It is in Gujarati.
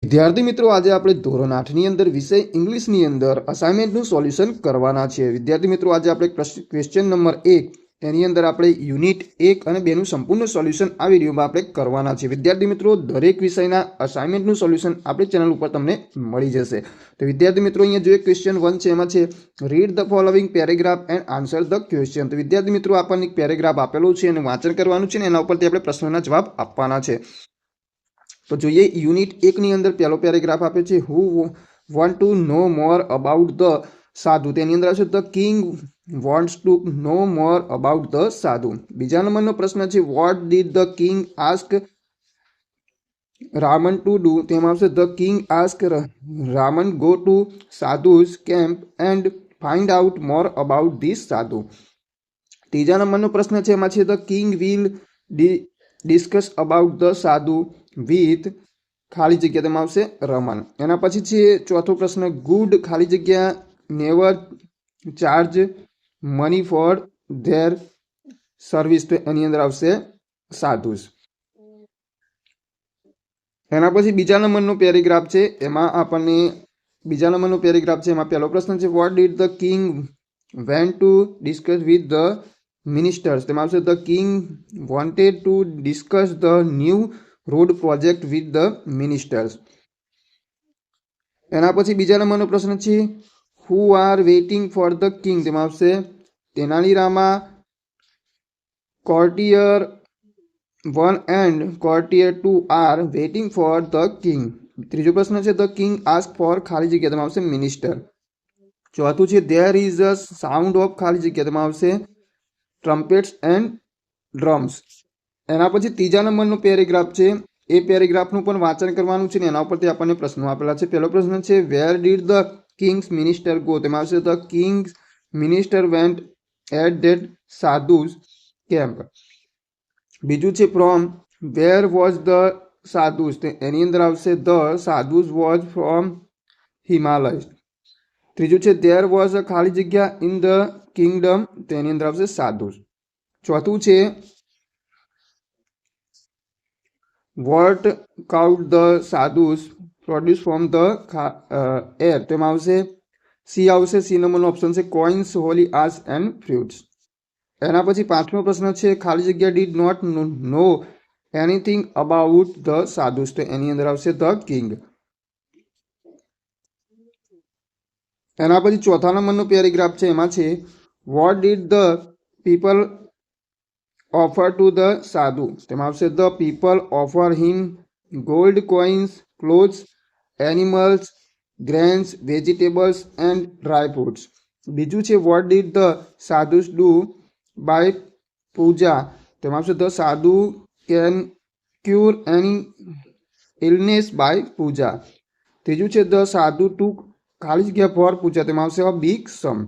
વિદ્યાર્થી મિત્રો, આજે આપણે ધોરણ 8ની અંદર વિષય ઇંગ્લિશની અંદર અસાઇનમેન્ટનું સોલ્યુશન કરવાના છે. વિદ્યાર્થી મિત્રો, આજે આપણે ક્વેશ્ચન નંબર 1 એની અંદર આપણે યુનિટ 1 અને 2નું સંપૂર્ણ સોલ્યુશન આ વિડીયોમાં આપણે કરવાના છે. વિદ્યાર્થી મિત્રો, દરેક વિષયના અસાઇનમેન્ટનું સોલ્યુશન આપણી ચેનલ ઉપર તમને મળી જશે. તો વિદ્યાર્થી મિત્રો, અહીંયા જો ક્વેશ્ચન 1 છે એમાં છે read the following paragraph and answer the question. તો વિદ્યાર્થી મિત્રો, આપણને એક પેરેગ્રાફ આપેલું છે અને વાંચન કરવાનું છે ને એના ઉપરથી આપણે પ્રશ્નોના જવાબ આપવાના છે. તો જોઈએ યુનિટ 1 ની અંદર પહેલો પેરેગ્રાફ આપે છે who want to know more about the sadhu. તેની અંદર આવશે the king wants to know more about the sadhu. બીજા નંબરનો પ્રશ્ન છે what did the king ask Raman to do. તેમાં આવશે the king ask Raman go to sadhu's camp and find out more about this sadhu. ત્રીજા નંબરનો પ્રશ્ન છે એમાં છે the king will discuss about the sadhu with ખાલી જગ્યા, તેમાં આવશે રમન. એના પછી છે ચોથો પ્રશ્ન ગુડ ખાલી જગ્યા never charge money for there service. તો એની અંદર આવશે સાધુસ. એના પછી બીજા નંબરનો પેરેગ્રાફ છે એમાં આપણને બીજા નંબરનો પેરેગ્રાફ છે એમાં પહેલો પ્રશ્ન છે what did the king went to discuss with the ministers. તેમાં આવશે the king wanted to discuss the new road project with the ministers. એના પછી બીજા નંબરનો પ્રશ્ન છે who are waiting for the king. તેમાં આવશે Tenali Rama, courtier 1 and courtier 2 are waiting for the king. ત્રીજો પ્રશ્ન છે ધ કિંગ આસ્ક ફોર ખાલી જગ્યા, તેમાં આવશે મિનિસ્ટર. ચોથું છે there is a sound of ખાલી જગ્યા, તેમાં આવશે ટ્રમ્પેટ્સ એન્ડ ડ્રમ્સ. એના પછી ત્રીજા નંબરનો પેરેગ્રાફ છે એ પેરેગ્રાફનું પણ વાંચન કરવાનું છે ને એના ઉપરથી આપણને પ્રશ્નો આપેલા છે. પહેલો પ્રશ્ન છે where did the king's minister go. તેમાં આવશે the king's minister went at that sadhu's camp. બીજું છે from where was the sadhus. એની અંદર આવશે the sadhus was from Himalaya. ત્રીજું છે ધેર વોઝ અ ખાલી જગ્યા ઇન ધ કિંગડમ. તેની અંદર આવશે સાધુસ. ચોથું છે what could the sadhus produce from the air. તેમાં આવશે સી આવશે. સી નંબરનો ઓપ્શન છે કોઇન્સ હોલી આર્સ એન્ડ ફ્રૂટ્સ. એના પછી પાંચમો પ્રશ્ન છે ખાલી જગ્યા did not know anything about the sadhus. તો એની અંદર આવશે ધ કિંગ. એના પછી ચોથા નંબરનો પેરેગ્રાફ છે એમાં છે what did the people offer to the sadhu. તેમાં આવશે the people offer him gold coins, clothes, animals, grains, vegetables and dry fruits. બીજું છે what did the sadhus do by puja. તેમાં આવશે the sadhu can cure any illness by puja. ત્રીજું છે ધ સાધુ ટુ ખાલી જગ્યા ફોર પૂજા. તેમાં આવશે અ બિગ સમ.